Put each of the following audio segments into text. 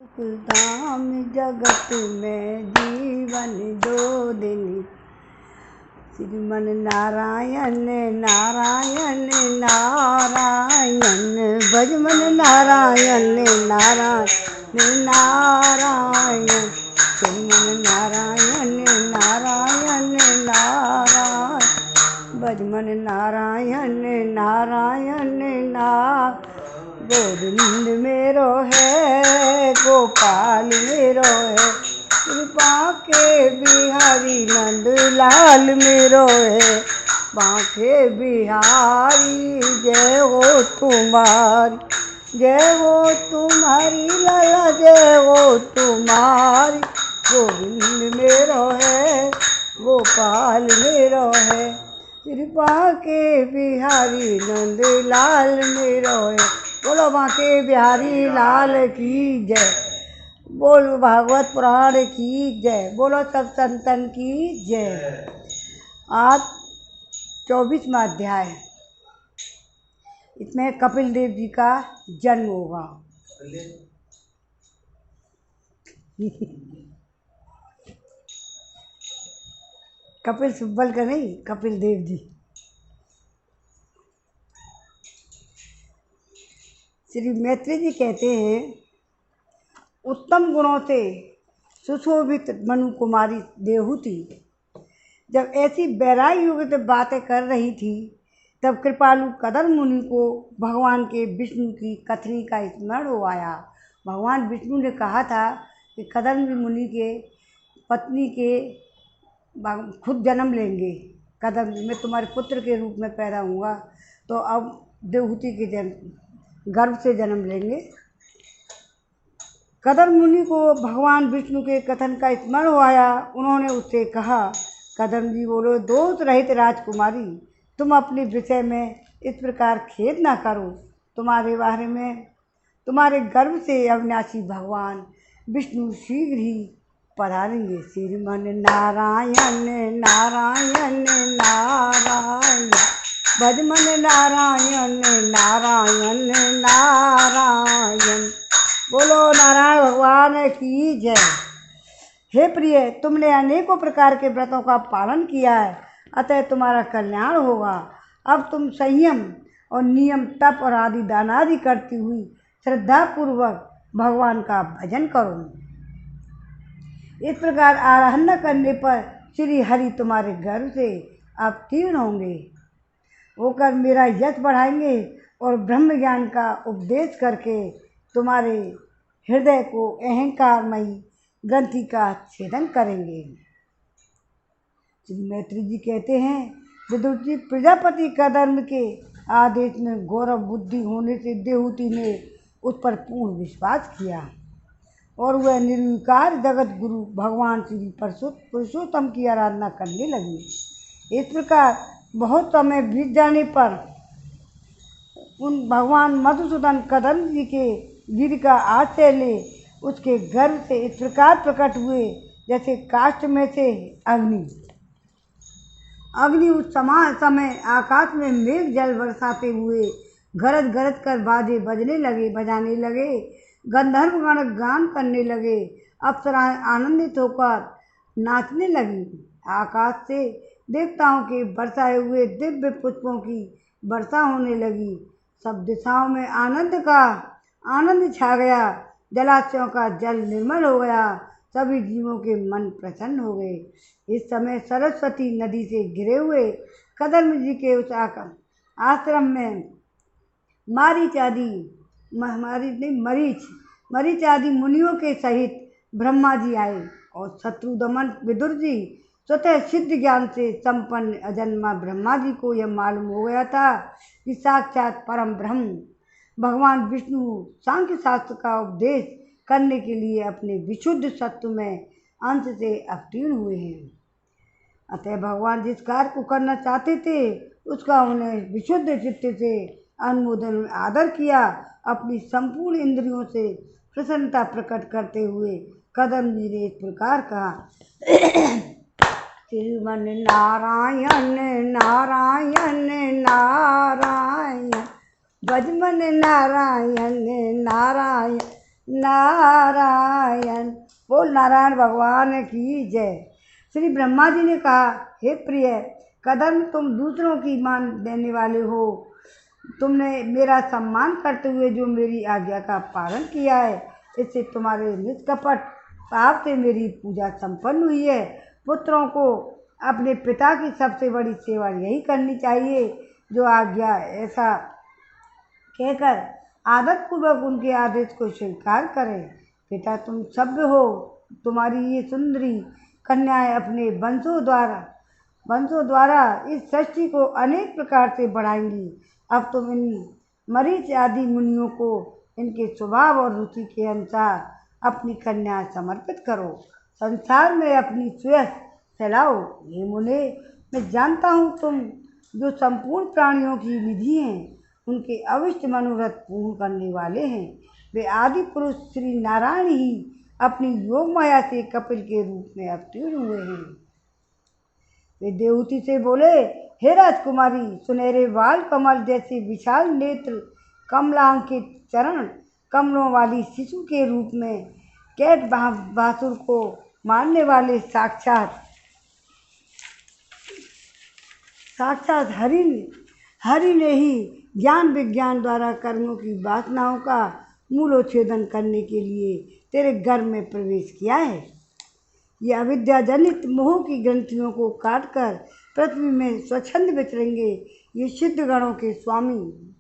धाम जगत में जीवन दो दिन, श्रीमन नारायण नारायण नारायण, भजमन नारायण नारायण नारायण, श्रीमन नारायण नारायण नारायण, भजमन नारायण नारायण नारायण। गोविंद मेरो है गोपाल मेरो है, कृपा के बिहारी नंद लाल मेरो है, बांके बिहारी जय हो तुम्हारी, जय हो तुम्हारी लाला जय हो तुम्हारी। गोविंद मेरो है गोपाल मेरो है, कृपा के बिहारी नंद लाल मेरो है। बोलो बांके बिहारी लाल की जय, बोलो भागवत पुराण की जय, बोलो सब संतन की जय। आज 24वां अध्याय, इसमें कपिल देव जी का जन्म होगा। कपिल सुब्बल का नहीं, कपिल देव जी। श्री मैत्री जी कहते हैं, उत्तम गुणों से सुशोभित मनु कुमारी देहूति जब ऐसी वैराग्य युक्त बातें कर रही थी, तब कृपालु कदर मुनि को भगवान के विष्णु की कथनी का स्मरण हो आया। भगवान विष्णु ने कहा था कि कदर मुनि के पत्नी के खुद जन्म लेंगे, कदर मैं तुम्हारे पुत्र के रूप में पैदा हुआ, तो अब देहूति के जन्म गर्भ से जन्म लेंगे। कदर मुनि को भगवान विष्णु के कथन का स्मरण हो आया। उन्होंने उससे कहा, कदम जी बोलो, दोष रहित राजकुमारी, तुम अपने विषय में इस प्रकार खेद ना करो। तुम्हारे बारे में तुम्हारे गर्भ से अविनाशी भगवान विष्णु शीघ्र ही पधारेंगे। श्रीमन नारायण नारायण नारायण, भजमन नारायण नारायण नारायण, बोलो नारायण भगवान की जय। हे प्रिय, तुमने अनेकों प्रकार के व्रतों का पालन किया है, अतः तुम्हारा कल्याण होगा। अब तुम संयम और नियम, तप और आदि दान आदि करती हुई श्रद्धापूर्वक भगवान का भजन करो। इस प्रकार आराधना करने पर श्री हरि तुम्हारे गर्भ से अवतीर्ण होकर मेरा यश बढ़ाएंगे और ब्रह्म ज्ञान का उपदेश करके तुम्हारे हृदय को अहंकारमयी ग्रंथि का छेदन करेंगे। श्री मैत्री जी कहते हैं, विदुर जी, प्रजापति का धर्म के आदेश में गौरव बुद्धि होने से देहूति ने उस पर पूर्ण विश्वास किया और वह निर्विकार जगत गुरु भगवान श्री पुरुषोत्तम की आराधना करने लगी। इस प्रकार बहुत समय बीत जाने पर उन भगवान मधुसूदन कदम जी के गिर का आश्रय ले उसके गर्भ से इस प्रकार प्रकट हुए जैसे काष्ठ में से अग्नि। उस समय आकाश में मेघ जल बरसाते हुए गरज गरज कर बाजे बजाने लगे, गंधर्वगण गान करने लगे, अप्सराएं आनंदित होकर नाचने लगी। आकाश से देवताओं के बरसाए हुए दिव्य पुष्पों की वर्षा होने लगी। सब दिशाओं में आनंद छा गया। जलाशयों का जल निर्मल हो गया। सभी जीवों के मन प्रसन्न हो गए। इस समय सरस्वती नदी से घिरे हुए कदम जी के उस आश्रम में मरीच आदि मुनियों के सहित ब्रह्मा जी आए और शत्रुदमन विदुर जी स्वतः सिद्ध ज्ञान से संपन्न अजन्मा ब्रह्मा जी को यह मालूम हो गया था कि साक्षात परम ब्रह्म भगवान विष्णु सांख्य शास्त्र का उपदेश करने के लिए अपने विशुद्ध सत्व में अंश से अवतीर्ण हुए हैं। अतः भगवान जिस कार्य को करना चाहते थे उसका उन्हें विशुद्ध चित्त से अनुमोदन आदर किया। अपनी संपूर्ण इंद्रियों से प्रसन्नता प्रकट करते हुए कदम जी ने इस प्रकार कहा, श्रीमन नारायण नारायण नारायण, भजमन नारायण नारायण नारायण। बोल नारायण भगवान की जय। श्री ब्रह्मा जी ने कहा, हे प्रिय कदम, तुम दूसरों की मान देने वाले हो। तुमने मेरा सम्मान करते हुए जो मेरी आज्ञा का पालन किया है, इससे तुम्हारे निष्कपट भाव से मेरी पूजा संपन्न हुई है। पुत्रों को अपने पिता की सबसे बड़ी सेवा यही करनी चाहिए, जो आज्ञा ऐसा कहकर आदतपूर्वक उनके आदेश को स्वीकार करें। बेटा, तुम सभ्य हो। तुम्हारी ये सुंदरी कन्याएं अपने वंशों द्वारा इस सृष्टि को अनेक प्रकार से बढ़ाएंगी। अब तुम इन मरीच आदि मुनियों को इनके स्वभाव और रुचि के अनुसार अपनी कन्या समर्पित करो। संसार में अपनी श्रेयस फैलाओ। ये मुने, मैं जानता हूँ तुम जो संपूर्ण प्राणियों की निधि हैं, उनके अविष्ट मनोरथ पूर्ण करने वाले हैं। वे आदि पुरुष श्री नारायण ही अपनी योग माया से कपिल के रूप में अवतीर्ण हुए हैं। वे देवहूति से बोले, हे राजकुमारी, सुनहरे बाल कमल जैसे विशाल नेत्र, कमलांकित चरण, कमलों वाली शिशु के रूप में कैट बासुर को मारने वाले साक्षात हरि ने ही ज्ञान विज्ञान द्वारा कर्मों की वासनाओं का मूलोच्छेदन करने के लिए तेरे गर्भ में प्रवेश किया है। ये अविद्याजनित मोह की ग्रंथियों को काटकर पृथ्वी में स्वच्छंद विचरेंगे। ये सिद्ध गणों के स्वामी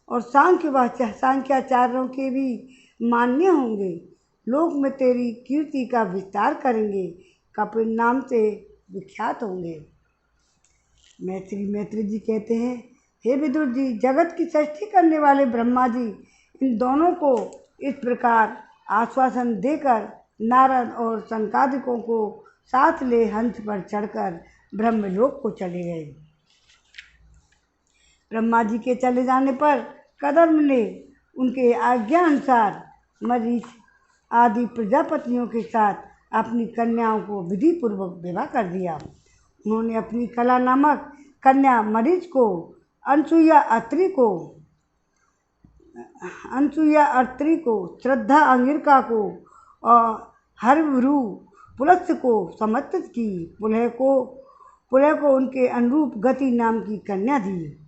और सांख्याचार्यों के भी मान्य होंगे। लोक में तेरी कीर्ति का विस्तार करेंगे, कपिल नाम से विख्यात होंगे। मैत्री जी कहते हैं, हे विदुर जी, जगत की सृष्टि करने वाले ब्रह्मा जी इन दोनों को इस प्रकार आश्वासन देकर नारद और सनकादिकों को साथ ले हंस पर चढ़कर ब्रह्मलोक को चले गए। ब्रह्मा जी के चले जाने पर कदम्ब ने उनके आज्ञा अनुसार मरीच आदि प्रजापतियों के साथ अपनी कन्याओं को विधि पूर्वक विवाह कर दिया। उन्होंने अपनी कला नामक कन्या मरीच को, अनसुईया अत्रि को, श्रद्धा अंगिरका को और हरभृ पुलस्त्य को समर्पित की। पुलह को उनके अनुरूप गति नाम की कन्या दी।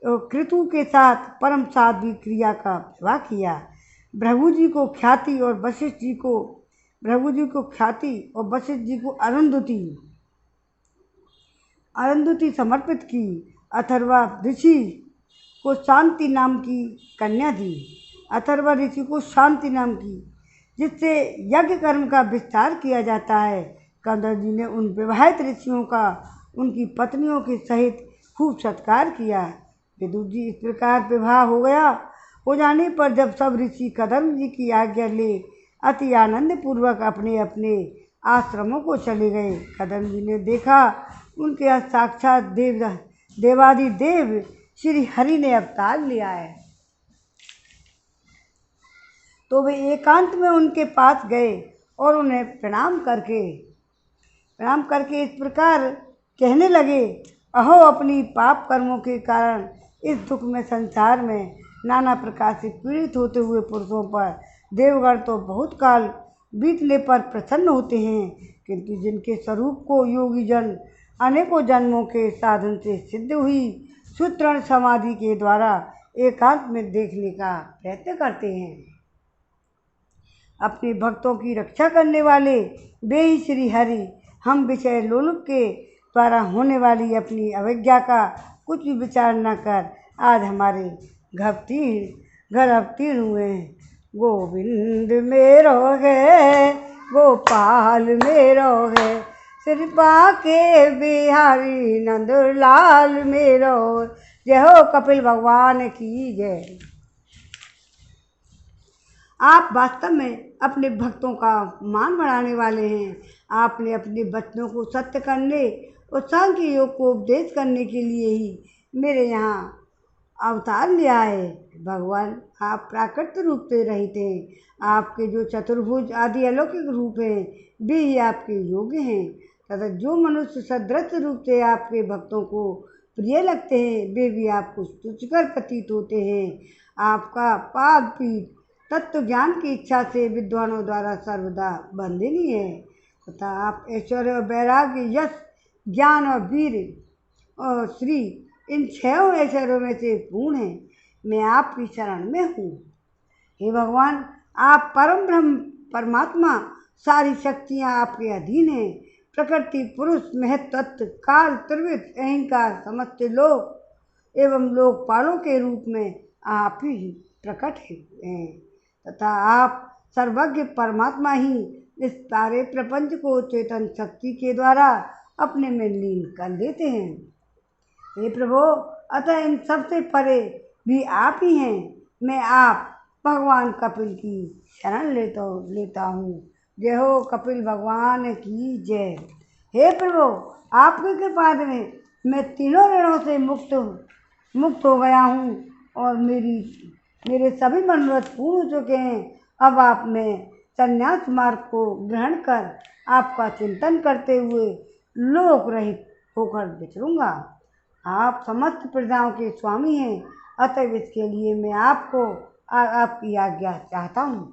कृतु के साथ परम साध्वी क्रिया का विवाह किया। भृगु जी को ख्याति और वशिष्ठ जी को अरुंधति समर्पित की। अथर्वा ऋषि को शांति नाम की कन्या दी। जिससे यज्ञ कर्म का विस्तार किया जाता है। कंदर जी ने उन विवाहित ऋषियों का उनकी पत्नियों के सहित खूब सत्कार किया। विदुर जी, इस प्रकार विवाह हो जाने पर जब सब ऋषि कदम्ब जी की आज्ञा ले अति आनंद पूर्वक अपने अपने आश्रमों को चले गए। कदम्ब जी ने देखा उनके यहाँ साक्षात देवादिदेव श्री हरि ने अवतार लिया है, तो वे एकांत में उनके पास गए और उन्हें प्रणाम करके इस प्रकार कहने लगे, अहो, अपनी पाप कर्मों के कारण इस दुख में संसार में नाना प्रकार से पीड़ित होते हुए पुरुषों पर देवगण तो बहुत काल बीतने पर प्रसन्न होते हैं, किंतु जिनके स्वरूप को योगी जन अनेकों जन्मों के साधन से सिद्ध हुई सूत्रण समाधि के द्वारा एकांत में देखने का प्रयत्न करते हैं। अपने भक्तों की रक्षा करने वाले वे ही श्री हरि हम विषय लोलुप के द्वारा होने वाली अपनी अवज्ञा का कुछ भी विचार न कर आज हमारे घर अवतीर्ण हुए हैं। गोविंद मेरो है, गोपाल मेरो है, कृपा के बिहारी नंदलाल मेरो। जय हो कपिल भगवान की जय। आप वास्तव में अपने भक्तों का मान बढ़ाने वाले हैं। आपने अपने बच्चों को सत्य करने और सांख्य योग को उपदेश करने के लिए ही मेरे यहाँ अवतार लिया है। भगवान, आप प्राकृत रूप से रहित हैं। आपके जो चतुर्भुज आदि अलौकिक रूप हैं, वे ही आपके योग्य हैं तथा जो मनुष्य सदृश रूप से आपके भक्तों को प्रिय लगते हैं, वे भी आपको तुच्छकर प्रतीत होते हैं। आपका पाद पीठ तत्व ज्ञान की इच्छा से विद्वानों द्वारा सर्वदा बंधनीय है तथा आप ऐश्वर्य और वैराग्य, यश, ज्ञान और वीर और श्री इन 6 ऐश्वर्यों में से पूर्ण है। मैं आपकी शरण में हूँ। हे भगवान, आप परम ब्रह्म परमात्मा, सारी शक्तियाँ आपके अधीन हैं। प्रकृति, पुरुष, महत्त्व, काल, त्रिविध, अहंकार, समस्त लोक एवं लोकपालों के रूप में आप ही प्रकट हैं तथा आप सर्वज्ञ परमात्मा ही इस सारे प्रपंच को चेतन शक्ति के द्वारा अपने में लीन कर देते हैं। हे प्रभु, अतः इन सबसे परे भी आप ही हैं। मैं आप भगवान कपिल की शरण लेता हूँ। जय हो कपिल भगवान की जय। हे प्रभु, आपकी कृपा में मैं तीनों ऋणों से मुक्त हो गया हूँ और मेरे सभी मनोरथ पूर्ण हो चुके हैं। अब आप मैं संन्यास मार्ग को ग्रहण कर आपका चिंतन करते हुए लोक रहित होकर विचरूंगा। आप समस्त प्रजाओं के स्वामी हैं, अतः इसके लिए मैं आपकी आज्ञा चाहता हूँ।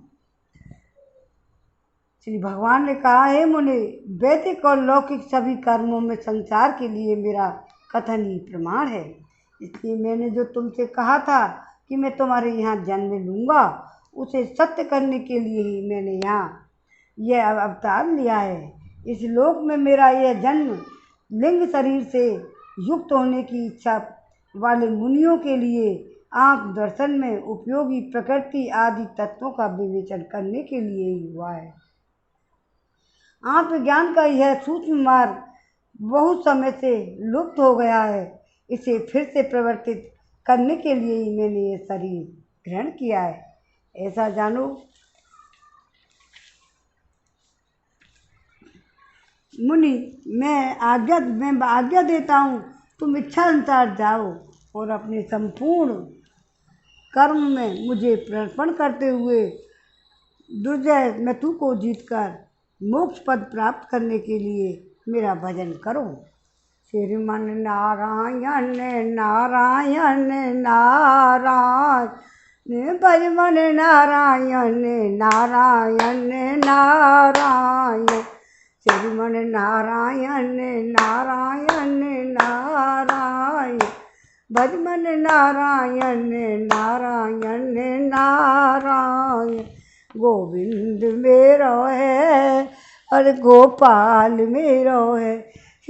श्री भगवान ने कहा, हे मुनि, वैदिक और लौकिक सभी कर्मों में संसार के लिए मेरा कथन ही प्रमाण है। इसलिए मैंने जो तुमसे कहा था कि मैं तुम्हारे यहाँ जन्म लूँगा, उसे सत्य करने के लिए ही मैंने यहाँ यह अवतार लिया है। इस लोक में मेरा यह जन्म लिंग शरीर से युक्त होने की इच्छा वाले मुनियों के लिए आँख दर्शन में उपयोगी प्रकृति आदि तत्वों का विवेचन करने के लिए ही हुआ है। आत्मज्ञान का यह सूक्ष्म मार्ग बहुत समय से लुप्त हो गया है। इसे फिर से प्रवर्तित करने के लिए ही मैंने ये शरीर ग्रहण किया है। ऐसा जानो मुनि, मैं आज्ञा देता हूँ, तुम इच्छा अनुसार जाओ और अपने संपूर्ण कर्म में मुझे समर्पण करते हुए दुर्जय मृत्यु को जीतकर मोक्ष पद प्राप्त करने के लिए मेरा भजन करो। श्रीमन नारायण नारायण नारायण, भजमन नारायण नारायण नारायण, श्रीमन नारायण नारायण नारायण, भजमन नारायण नारायण नारायण। गोविंद मेरो है और गोपाल मेरो है,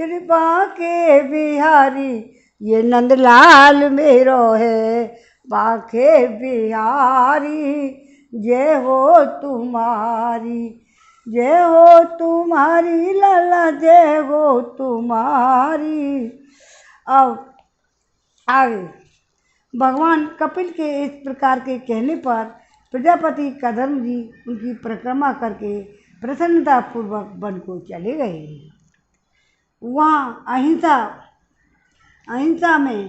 श्री बांके बिहारी ये नंदलाल मेरो है। बांके बिहारी जय हो तुम्हारी, जय हो तुम्हारी लाला, जय हो तुम्हारी। अब आगे भगवान कपिल के इस प्रकार के कहने पर प्रजापति कदम जी उनकी परिक्रमा करके प्रसन्नतापूर्वक वन को चले गए। वहाँ अहिंसा में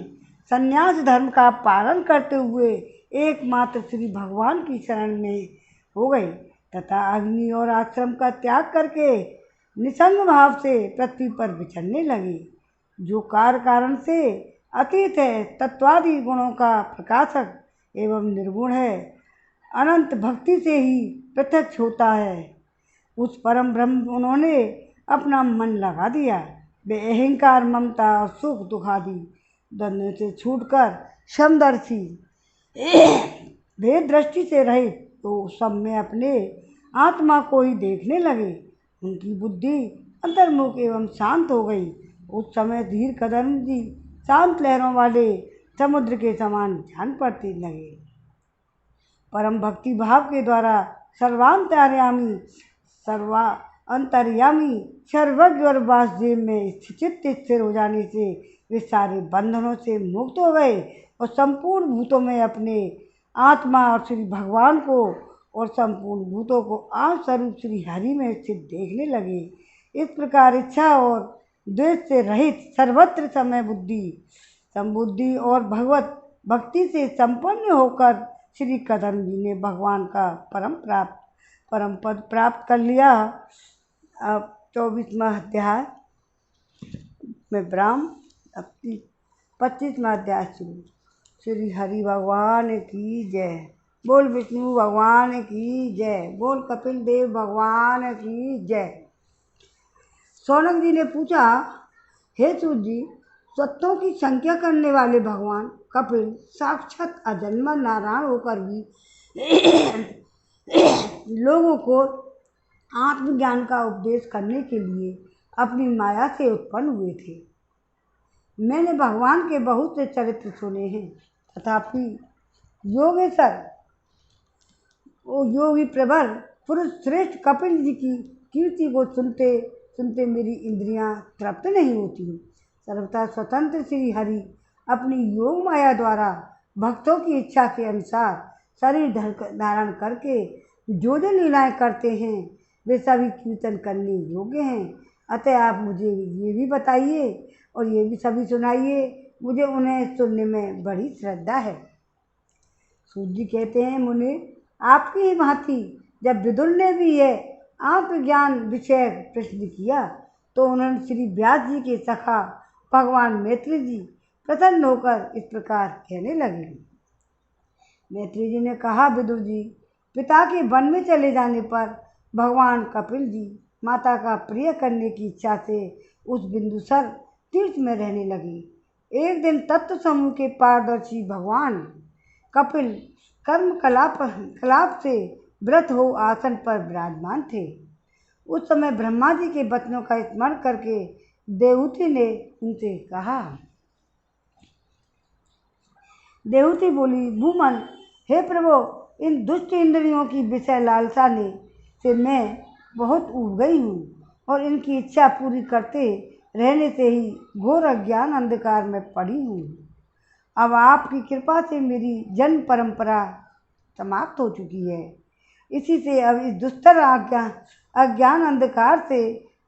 संन्यास धर्म का पालन करते हुए एकमात्र श्री भगवान की शरण में हो गए तथा अग्नि और आश्रम का त्याग करके निसंग भाव से पृथ्वी पर विचरने लगे। जो कारण से अतीत है, तत्वादि गुणों का प्रकाशक एवं निर्गुण है, अनंत भक्ति से ही प्रत्यक्ष होता है, उस परम ब्रह्म उन्होंने अपना मन लगा दिया। वे अहंकार, ममता और सुख दुखादि द्वंद्व से छूटकर समदर्शी भेद दृष्टि से रहित तो सब में अपने आत्मा को ही देखने लगे। उनकी बुद्धि अंतर्मुख एवं शांत हो गई। उस समय धीर कदम जी शांत लहरों वाले समुद्र के समान जान पड़ते लगे। परम भक्ति भाव के द्वारा सर्वांतर्यामी सर्वज्ञ और वासुदेव में चित्त स्थिर हो जाने से वे सारे बंधनों से मुक्त हो गए और संपूर्ण भूतों में अपने आत्मा और श्री भगवान को और संपूर्ण भूतों को आम स्वरूप श्री हरि में स्थित देखने लगे। इस प्रकार इच्छा और द्वेष से रहित सर्वत्र समय बुद्धि और भगवत भक्ति से संपन्न होकर श्री कदम जी ने भगवान का परम पद प्राप्त कर लिया। अब 24वां अध्याय में ब्राह्म, 25वां अध्याय शुरू। श्री हरि भगवान की जय। बोल विष्णु भगवान की जय। बोल कपिल देव भगवान की जय। शौनक जी ने पूछा, हे सूत जी, सत्यों की संख्या करने वाले भगवान कपिल साक्षात अजन्मा नारायण होकर भी लोगों को आत्मज्ञान का उपदेश करने के लिए अपनी माया से उत्पन्न हुए थे। मैंने भगवान के बहुत से चरित्र सुने हैं, तथापि योगेश्वर योगी प्रवर पुरुष श्रेष्ठ कपिल जी की कीर्ति को सुनते सुनते मेरी इंद्रियां तृप्त नहीं होती। सर्वथा स्वतंत्र श्री हरि अपनी योग माया द्वारा भक्तों की इच्छा के अनुसार शरीर धारण करके जो जो लीलाएं करते हैं वे सभी कीर्तन करने योग्य हैं। अतः आप मुझे ये भी बताइए और ये भी सभी सुनाइए, मुझे उन्हें सुनने में बड़ी श्रद्धा है। सूत जी कहते हैं, मुनि आपकी ही भांति जब विदुर ने भी यह आत्मज्ञान विषय प्रश्न किया तो उन्होंने श्री व्यास जी के सखा भगवान मैत्री जी प्रसन्न होकर इस प्रकार कहने लगे। मैत्री जी ने कहा, विदुर जी, पिता के वन में चले जाने पर भगवान कपिल जी माता का प्रिय करने की इच्छा से उस बिंदुसर तीर्थ में रहने लगे। एक दिन तत्व समूह के पारदर्शी भगवान कपिल कर्म कलाप से व्रत हो आसन पर विराजमान थे। उस समय ब्रह्मा जी के वचनों का स्मरण करके देवहूति ने उनसे कहा। देवहूति बोली, भूमन, हे प्रभु, इन दुष्ट इंद्रियों की विषय लालसा से मैं बहुत ऊब गई हूँ और इनकी इच्छा पूरी करते रहने से ही घोर अज्ञान अंधकार में पड़ी हूँ। अब आपकी कृपा से मेरी जन्म परंपरा समाप्त हो चुकी है। इसी से अब इस दुस्तर अज्ञान अंधकार से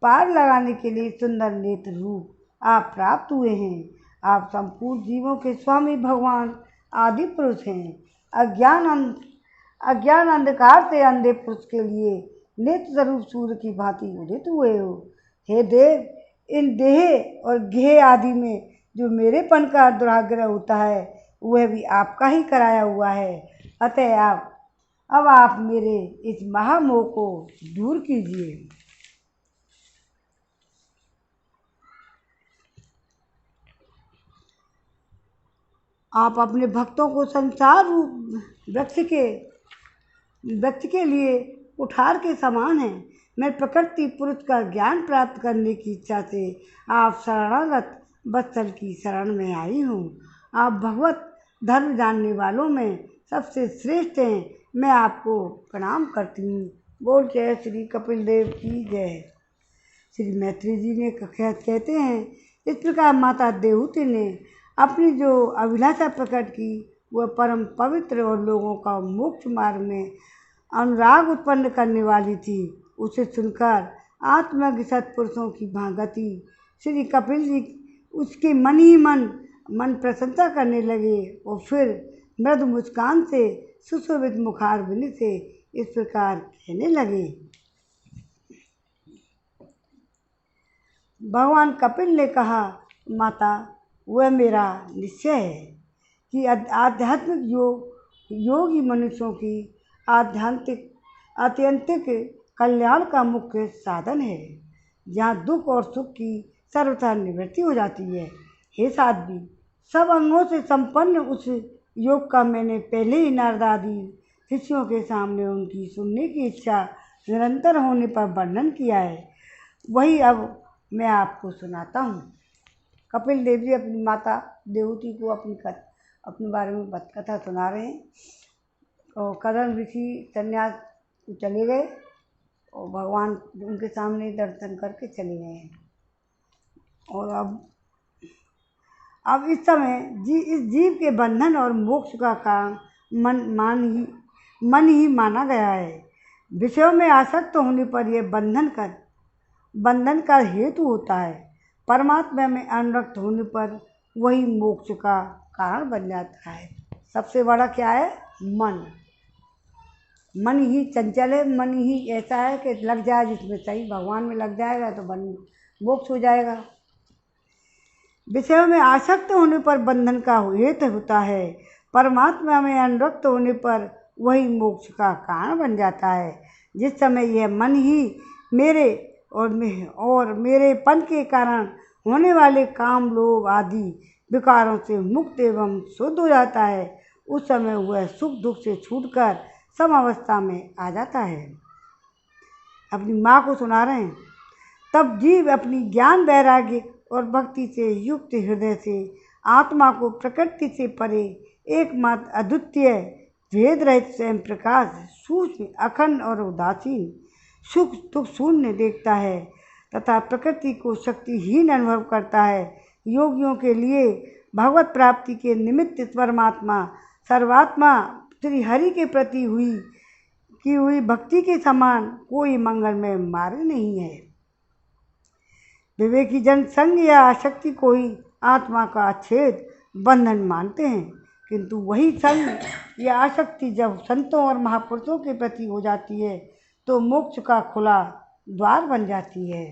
पार लगाने के लिए सुंदर नेत्र रूप आप प्राप्त हुए हैं। आप संपूर्ण जीवों के स्वामी भगवान आदि पुरुष हैं। अज्ञान अंधकार से अंधे पुरुष के लिए नेत्र स्वरूप सूर्य की भांति उदित हुए हो। हे देव, इन देह और गेह आदि में जो मेरेपन का दुराग्रह होता है वह भी आपका ही कराया हुआ है। अतः अब आप मेरे इस महामोह को दूर कीजिए। आप अपने भक्तों को संसार रूप वृक्ष के लिए कुठार के समान हैं। मैं प्रकृति पुरुष का ज्ञान प्राप्त करने की इच्छा से आप शरणागत वत्सल की शरण में आई हूँ। आप भगवत धर्म जानने वालों में सबसे श्रेष्ठ हैं। मैं आपको प्रणाम करती हूँ। बोल जय श्री कपिल देव की जय। श्री मैत्री जी ने कहते हैं, इस प्रकार माता देवहूति ने अपनी जो अभिलाषा प्रकट की वह परम पवित्र और लोगों का मोक्ष मार्ग में अनुराग उत्पन्न करने वाली थी। उसे सुनकर आत्मज्ञ सत्पुरुषों की भांगति श्री कपिल जी उसके मन ही मन प्रशंसा करने लगे और फिर मृदु मुस्कान से सुशोभित मुखार बिंद से इस प्रकार कहने लगे। भगवान कपिल ने कहा, माता, वह मेरा निश्चय है कि आध्यात्मिक योगी मनुष्यों की आत्यंतिक कल्याण का मुख्य साधन है, जहाँ दुख और सुख की सर्वथा निवृत्ति हो जाती है। हे साध्वी, सब अंगों से संपन्न उस योग का मैंने पहले ही नारद आदि शिष्यों के सामने उनकी सुनने की इच्छा निरंतर होने पर वर्णन किया है। वही अब मैं आपको सुनाता हूँ। कपिल देव जी अपनी माता देवहूति को अपने बारे में कथा सुना रहे हैं। और कदम ऋषि संन्यास चले गए और भगवान उनके सामने दर्शन करके चले गए हैं। और अब इस समय इस जीव के बंधन और मोक्ष का कारण मन ही माना गया है। विषयों में आसक्त होने पर यह बंधन का हेतु होता है। परमात्मा में अनुरक्त होने पर वही मोक्ष का कारण बन जाता है। सबसे बड़ा क्या है? मन ही चंचल है। मन ही ऐसा है कि लग जाए जिसमें सही भगवान में लग जाएगा तो मोक्ष हो जाएगा। विषयों में आसक्त होने पर बंधन का हेतु होता है। परमात्मा में अनुरक्त होने पर वही मोक्ष का कारण बन जाता है। जिस समय यह मन ही मेरे और मेरेपन के कारण होने वाले काम लोभ आदि विकारों से मुक्त एवं शुद्ध हो जाता है, उस समय वह सुख दुख से छूटकर सम अवस्था में आ जाता है। अपनी माँ को सुना रहे हैं। तब जीव अपनी ज्ञान वैराग्य और भक्ति से युक्त हृदय से आत्मा को प्रकृति से परे एकमात्र अद्वितीय भेद रहित स्वयं प्रकाश सूक्ष्म अखंड और उदासीन सुख दुख शून्य देखता है तथा प्रकृति को शक्तिहीन अनुभव करता है। योगियों के लिए भगवत प्राप्ति के निमित्त परमात्मा सर्वात्मा श्री हरि के प्रति हुई भक्ति के समान कोई मंगलमय मार्ग नहीं है। विवेकी जन संग या आसक्ति को ही आत्मा का अच्छेद बंधन मानते हैं, किंतु वही संग या आसक्ति जब संतों और महापुरुषों के प्रति हो जाती है तो मोक्ष का खुला द्वार बन जाती है।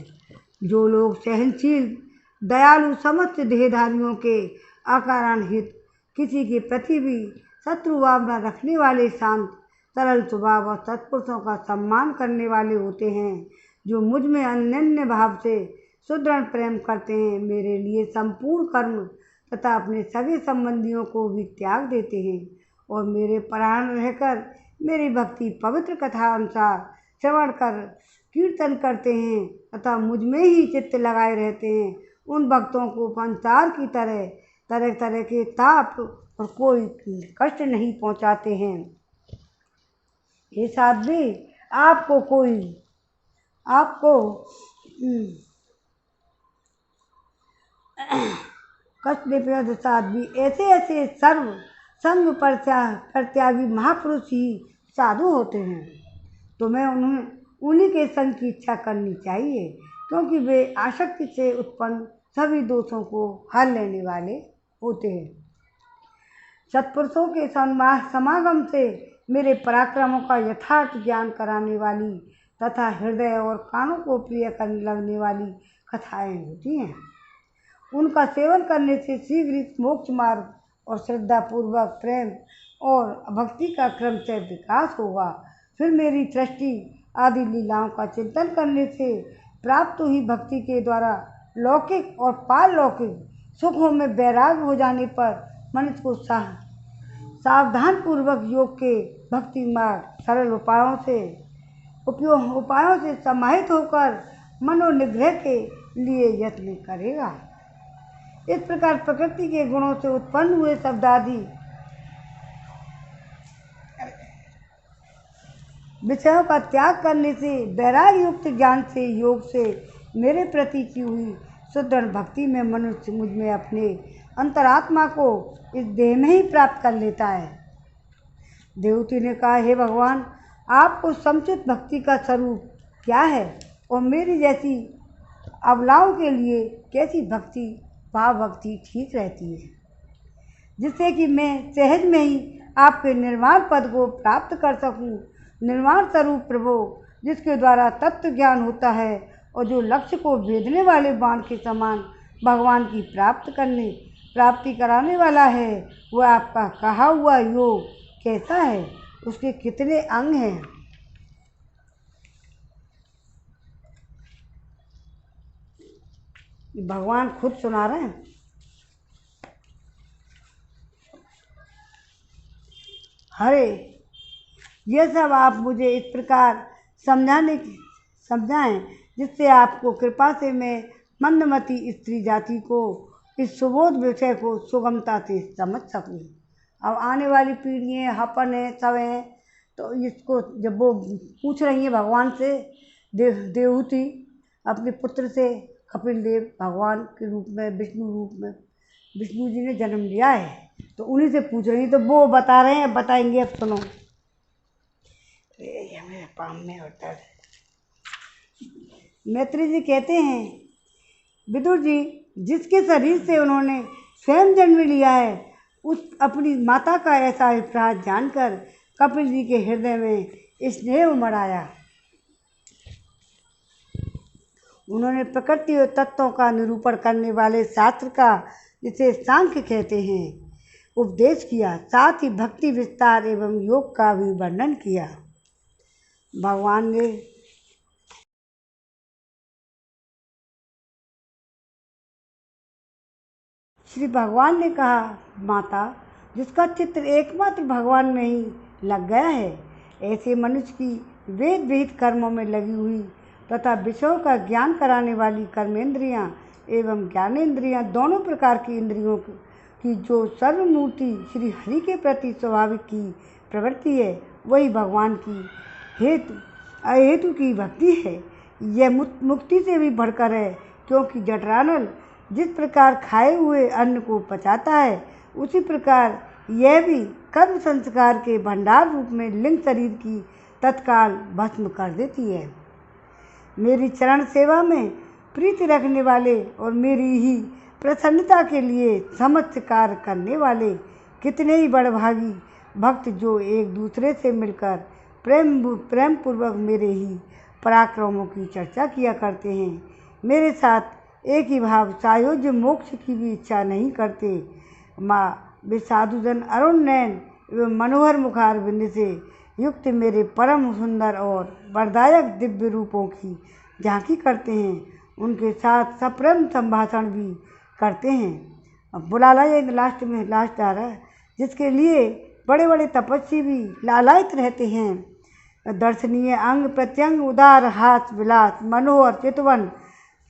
जो लोग सहनशील दयालु समस्त देहधारियों के अकारण हित किसी के प्रति भी शत्रु भावना रखने वाले शांत सरल स्वभाव और सत्पुरुषों का सम्मान करने वाले होते हैं, जो मुझ में अनन्य भाव से सुदृढ़ प्रेम करते हैं, मेरे लिए संपूर्ण कर्म तथा अपने सभी संबंधियों को भी त्याग देते हैं और मेरे परायण रहकर मेरी भक्ति पवित्र कथा अनुसार श्रवण कर कीर्तन करते हैं तथा मुझ में ही चित्त लगाए रहते हैं, उन भक्तों को संसार की तरह तरह के ताप और कोई कष्ट नहीं पहुंचाते हैं। ये साध्वी आपको कष्ट दे प्रद साध्वी ऐसे सर्व संग परित्यागी महापुरुष ही साधु होते हैं। तुम्हें उन्हीं के संग की इच्छा करनी चाहिए, क्योंकि वे आसक्ति से उत्पन्न सभी दोषों को हर लेने वाले होते हैं। सत्पुरुषों के समागम से मेरे पराक्रमों का यथार्थ ज्ञान कराने वाली तथा हृदय और कानों को प्रिय करने लगने वाली कथाएं होती हैं। उनका सेवन करने से शीघ्र मोक्ष मार्ग और श्रद्धापूर्वक प्रेम और भक्ति का क्रम से विकास होगा। फिर मेरी सृष्टि आदि लीलाओं का चिंतन करने से प्राप्त हुई भक्ति के द्वारा लौकिक और पारलौकिक सुखों में वैराग्य हो जाने पर मनुष्य को सावधान पूर्वक योग के भक्ति मार्ग सरल उपायों से समाहित होकर मनोनिग्रह के लिए यत्न करेगा। इस प्रकार प्रकृति के गुणों से उत्पन्न हुए शब्दादि विषयों का त्याग करने से वैराग्य युक्त ज्ञान से योग से मेरे प्रति की हुई सुदृढ़ भक्ति में मनुष्य मुझ में अपने अंतरात्मा को इस देह में ही प्राप्त कर लेता है। देवती ने कहा, हे भगवान, आपको समुचित भक्ति का स्वरूप क्या है और मेरी जैसी अबलाओं के लिए कैसी भाव भक्ति ठीक रहती है, जिससे कि मैं सहज में ही आपके निर्वाण पद को प्राप्त कर सकूं। निर्वाण स्वरूप प्रभु, जिसके द्वारा तत्व ज्ञान होता है और जो लक्ष्य को भेदने वाले बाण के समान भगवान की प्राप्ति कराने वाला है, वह आपका कहा हुआ योग कैसा है, उसके कितने अंग हैं। भगवान खुद सुना रहे हैं। हरे, यह सब आप मुझे इस प्रकार समझाएं जिससे आपको कृपा से मैं मंदमती स्त्री जाति को इस सुबोध विषय को सुगमता से समझ सकूं। अब आने वाली पीढ़ियाँ हपन है, सब हैं, तो इसको जब वो पूछ रही हैं भगवान से, देवहूति अपने पुत्र से, कपिल देव भगवान के रूप में विष्णु जी ने जन्म लिया है, तो उन्हीं से पूछ रही हैं, तो वो बता रहे हैं, बताएंगे। अब सुनो। ये मेरे पाम में होता है। मैत्री जी कहते हैं, विदुर जी, जिसके शरीर से उन्होंने स्वयं जन्म लिया है, उस अपनी माता का ऐसा अभिप्राय जानकर कपिल जी के हृदय में स्नेह उमड़ आया। उन्होंने प्रकृति और तत्वों का निरूपण करने वाले शास्त्र का, जिसे सांख्य कहते हैं, उपदेश किया, साथ ही भक्ति विस्तार एवं योग का भी वर्णन किया। श्री भगवान ने कहा, माता, जिसका चित्र एकमात्र भगवान में ही लग गया है, ऐसे मनुष्य की वेद विहित कर्मों में लगी हुई तथा विषयों का ज्ञान कराने वाली कर्मेंद्रियां एवं ज्ञानेंद्रियां दोनों प्रकार की इंद्रियों की जो सर्वमूर्ति श्री हरि के प्रति स्वाभाविक की प्रवृत्ति है, वही भगवान की अहेतु की भक्ति है। यह मुक्ति से भी बढ़कर है, क्योंकि जठरानल जिस प्रकार खाए हुए अन्न को पचाता है, उसी प्रकार यह भी कर्म संस्कार के भंडार रूप में लिंग शरीर की तत्काल भस्म कर देती है। मेरी चरण सेवा में प्रीति रखने वाले और मेरी ही प्रसन्नता के लिए समस्त कार्य करने वाले कितने ही बड़भागी भक्त जो एक दूसरे से मिलकर प्रेम पूर्वक मेरे ही पराक्रमों की चर्चा किया करते हैं, मेरे साथ एक ही भाव सायोज्य मोक्ष की भी इच्छा नहीं करते। माँ, वे साधुजन अरुण नयन एवं मनोहर मुखार बिंद से युक्त मेरे परम सुंदर और वरदायक दिव्य रूपों की झांकी करते हैं, उनके साथ सप्रेम संभाषण भी करते हैं। अब बुलाला ये लास्ट आ रहा है, जिसके लिए बड़े बड़े तपस्वी भी लालायित रहते हैं। दर्शनीय अंग प्रत्यंग उदार हास विलास मनोहर चितवन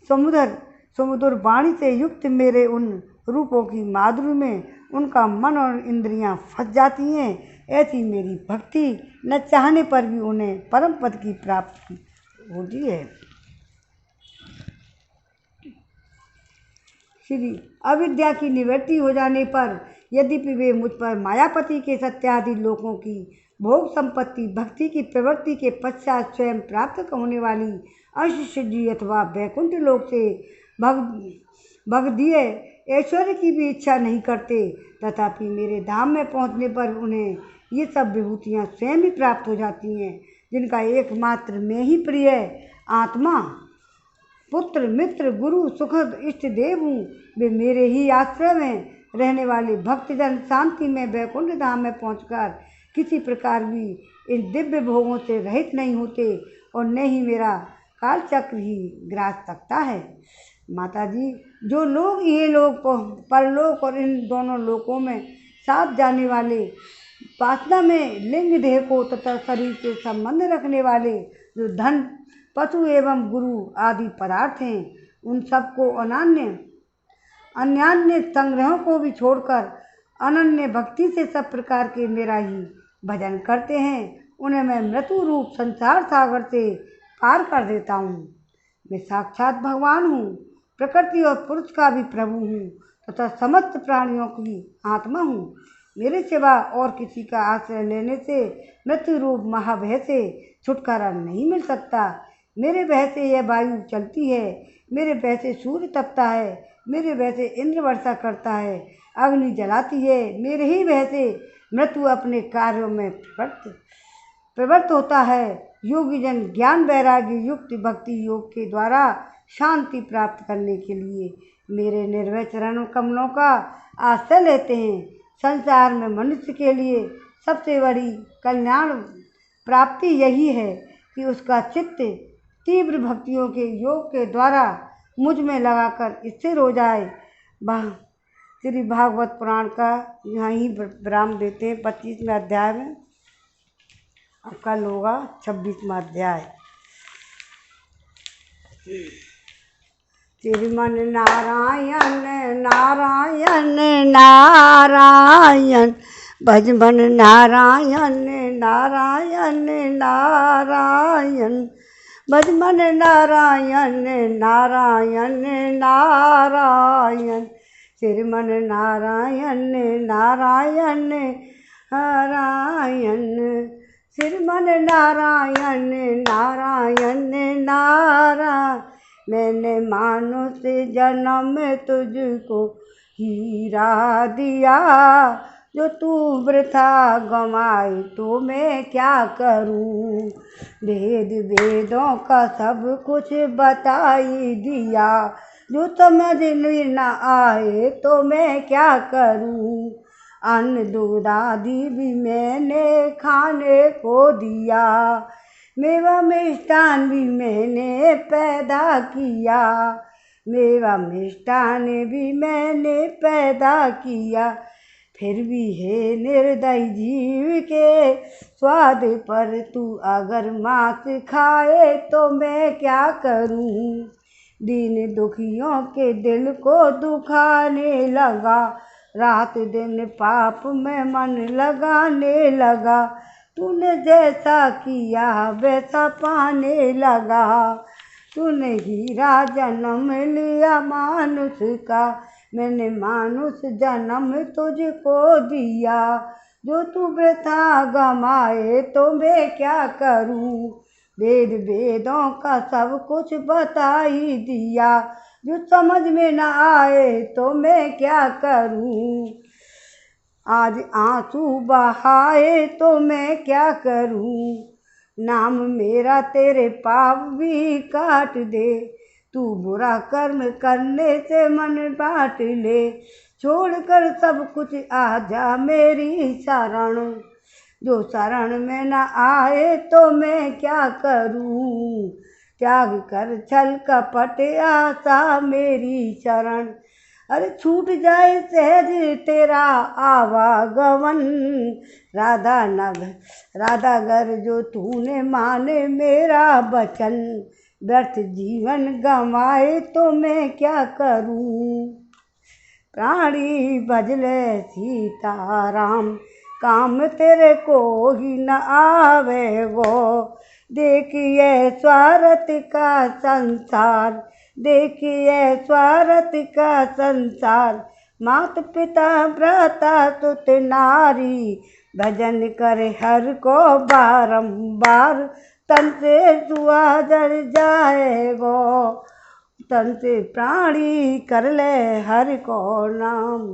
समुद्र वाणी से युक्त मेरे उन रूपों की माधुरी में उनका मन और इंद्रियां फंस जाती हैं। ऐसी मेरी भक्ति न चाहने पर भी उन्हें परम पद की प्राप्ति होती है। श्री अविद्या की निवृत्ति हो जाने पर यद्यपि वे मुझ पर मायापति के सत्यादि लोकों की भोग संपत्ति भक्ति की प्रवृत्ति के पश्चात स्वयं प्राप्त होने वाली अष्टसिद्धि अथवा वैकुंठ लोक से भग दिए ऐश्वर्य की भी इच्छा नहीं करते, तथापि मेरे धाम में पहुंचने पर उन्हें ये सब विभूतियां स्वयं ही प्राप्त हो जाती हैं, जिनका एकमात्र मैं ही प्रिय आत्मा पुत्र मित्र गुरु सुखद इष्ट देव हूँ। वे मेरे ही आश्रय में रहने वाले भक्तजन शांति में वैकुंठ धाम में पहुंचकर किसी प्रकार भी इन दिव्य भोगों से रहित नहीं होते और न ही मेरा कालचक्र ही ग्रास सकता है। माता जी, जो लोग ये लोग परलोक और इन दोनों लोकों में साथ जाने वाले वासना में लिंग देह को तथा शरीर से संबंध रखने वाले जो धन पशु एवं गुरु आदि पदार्थ हैं, उन सबको अन्यान्य संग्रहों को भी छोड़कर अनन्य भक्ति से सब प्रकार के मेरा ही भजन करते हैं, उन्हें मैं मृत्यु रूप संसार सागर से पार कर देता हूँ। मैं साक्षात भगवान हूँ, प्रकृति और पुरुष का भी प्रभु हूँ तथा समस्त प्राणियों की आत्मा हूँ। मेरे सिवा और किसी का आश्रय लेने से मृत्यु रूप महाभय से छुटकारा नहीं मिल सकता। मेरे भय से यह वायु चलती है, मेरे भय से सूर्य तपता है, मेरे भय से इंद्र वर्षा करता है, अग्नि जलाती है, मेरे ही भय से मृत्यु अपने कार्यों में प्रवृत्त होता है। योगी जन ज्ञान वैराग्य युक्त भक्ति योग के द्वारा शांति प्राप्त करने के लिए मेरे निर्भय चरणों कमलों का आश्रय लेते हैं। संसार में मनुष्य के लिए सबसे बड़ी कल्याण प्राप्ति यही है कि उसका चित्त तीव्र भक्तियों के योग के द्वारा मुझ में लगाकर स्थिर हो जाए। श्री भागवत पुराण का यहाँ ही विराम देते हैं 25वें अध्याय में। अब कल होगा 26वां अध्याय। श्रीमन नारायण नारायण नारायण भजमन नारायण नारायण नारायण भजमन नारायण नारायण नारायण श्रीमन नारायण नारायण नारायण श्रीमन नारायण नारायण नारायण। मैंने मानुष जन्म में तुझको हीरा दिया, जो तू वृथा गंवाई तो मैं क्या करूं। वेद वेदों का सब कुछ बताई दिया, जो समझ में न आए तो मैं क्या करूं। अन्न दूध आदि भी मैंने खाने को दिया, मेवा मिष्टान भी मैंने पैदा किया, मेवा मिष्टान भी मैंने पैदा किया। फिर भी हे निर्दयी जीव के स्वाद पर तू अगर मांस खाए तो मैं क्या करूं। दीन दुखियों के दिल को दुखाने लगा, रात दिन पाप में मन लगाने लगा, तूने जैसा किया वैसा पाने लगा। तूने हीरा जन्म लिया मानुष का, मैंने मानुष जन्म तुझको दिया, जो तू वृथा गमाए तो मैं क्या करूं। वेद वेदों का सब कुछ बता ही दिया, जो समझ में न आए तो मैं क्या करूं। आज आंसू बहाए तो मैं क्या करूं, नाम मेरा तेरे पाप भी काट दे, तू बुरा कर्म करने से मन बांट ले, छोड़कर सब कुछ आ जा मेरी शरण, जो शरण में न आए तो मैं क्या करूं। त्याग कर छल कपट आशा मेरी शरण, अरे छूट जाए सहज तेरा आवागमन। राधा घर जो तूने माने मेरा वचन, व्यर्थ जीवन गंवाए तो मैं क्या करूं। प्राणी भजले सीताराम, काम तेरे को ही न आवे वो, देखिए स्वार्थ का संसार, देखिए स्वार्थ का संसार। मात पिता भ्राता सुत नारी, भजन करे हर को बारंबार, तन से दुआ जल जाएगो, तन से प्राणी कर ले हरि को नाम,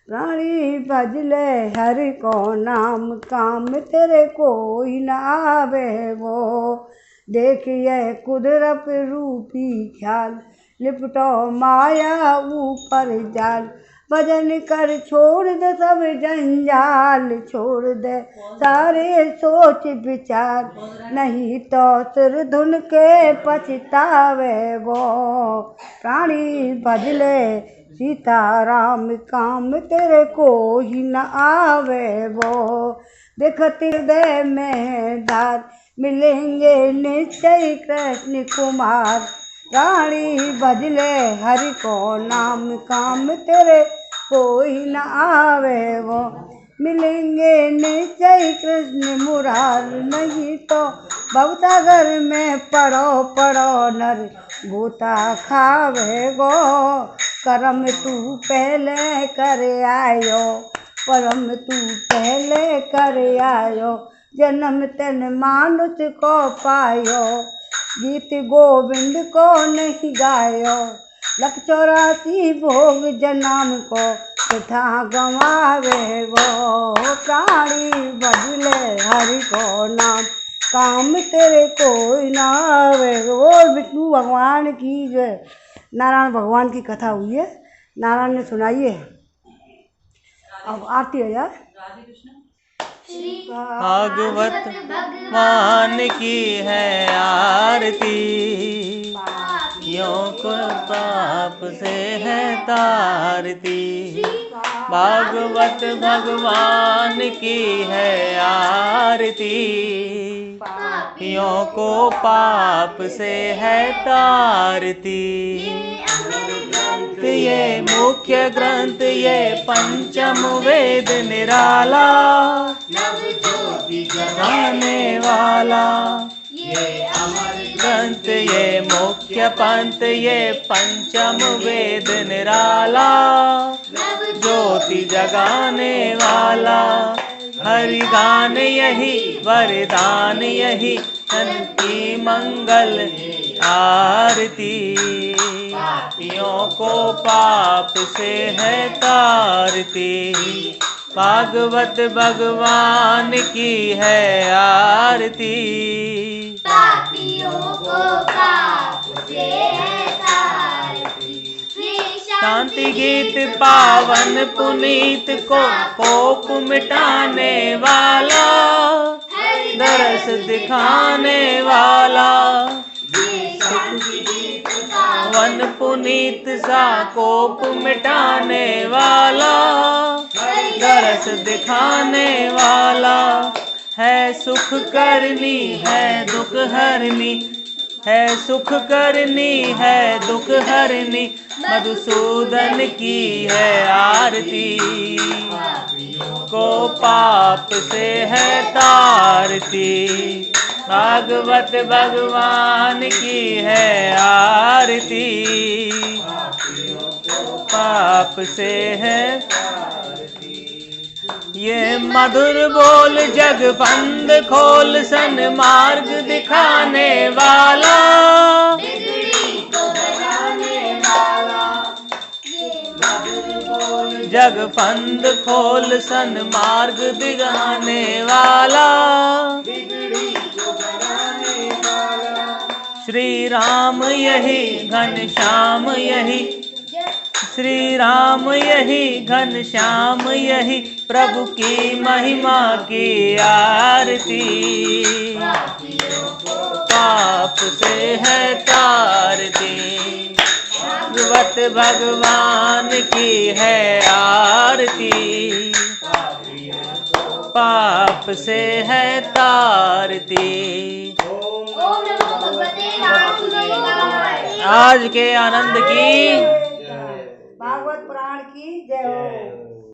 प्राणी भज ले हरि को नाम, काम तेरे कोई न आवे वो। देखिए कुदरत रूपी ख्याल, लिपटो माया ऊपर जाल, भजन कर छोड़ दे सब जंजाल, छोड़ दे सारे सोच विचार, नहीं तो सिर धुन के पछतावे वो। प्राणी भजले सीताराम, काम तेरे को ही न आवे वो। देखत हृदय में धार, मिलेंगे निश्चय कृष्ण कुमार, प्राणी भजले हरि को नाम, काम तेरे कोई न आवे वो। मिलेंगे निश्चय कृष्ण मुरार, नहीं तो भवसागर में पड़ो पड़ो नर भूता खावे गो। कर्म तू पहले कर आयो, परम तू पहले कर आयो, जन्म तन मानुष को पायो, गीत गोविंद को नहीं गायो, 184 भोग जन्म को तथा गंवावे गो। प्राणी बदले हरि को नाम, काम तेरे कोई ना आवे गो। विष्णु भगवान की जय। नारायण भगवान की कथा हुई है, नारायण ने सुनाई है। अब आरती है यार। भागवत भगवान की है आरती, यों को पाप से है तारती। भागवत भगवान की है आरती, यों को पाप से है तारती। ये मुख्य ग्रंथ ये पंचम वेद निराला, जगाने वाला ये अमर ग्रंथ ये मुख्य पंथ ये पंचम वेद निराला, ज्योति जगाने वाला। हरि गान यही वरदान यही, तन की मंगल आरती। पापियों को पाप से है तारती, भागवत भगवान की है आरती। पापियों को पाप से है तारती, श्री शांति गीत पावन पुनीत को कोप मिटाने वाला, दरस दिखाने वाला। पावन पुनीत सा कोप मिटाने वाला, दरस दिखाने वाला। है सुख करनी है दुख हरनी, है सुख करनी है दुख हरनी, मधुसूदन की है आरती। को पाप से है तारती, भागवत भगवान की है आरती। पाप से है ये मधुर बोल जग बंद खोल, सन्मार्ग दिखाने वाला, जग बंद खोल सन्मार्ग दिखाने वाला। श्री राम यही घनश्याम यही, श्री राम यही घनश्याम यही, प्रभु की महिमा की आरती। पाप से है तारती, भगवत भगवान की है आरती। पाप से है तारती। आज के आनंद की, भागवत पुराण की जय हो।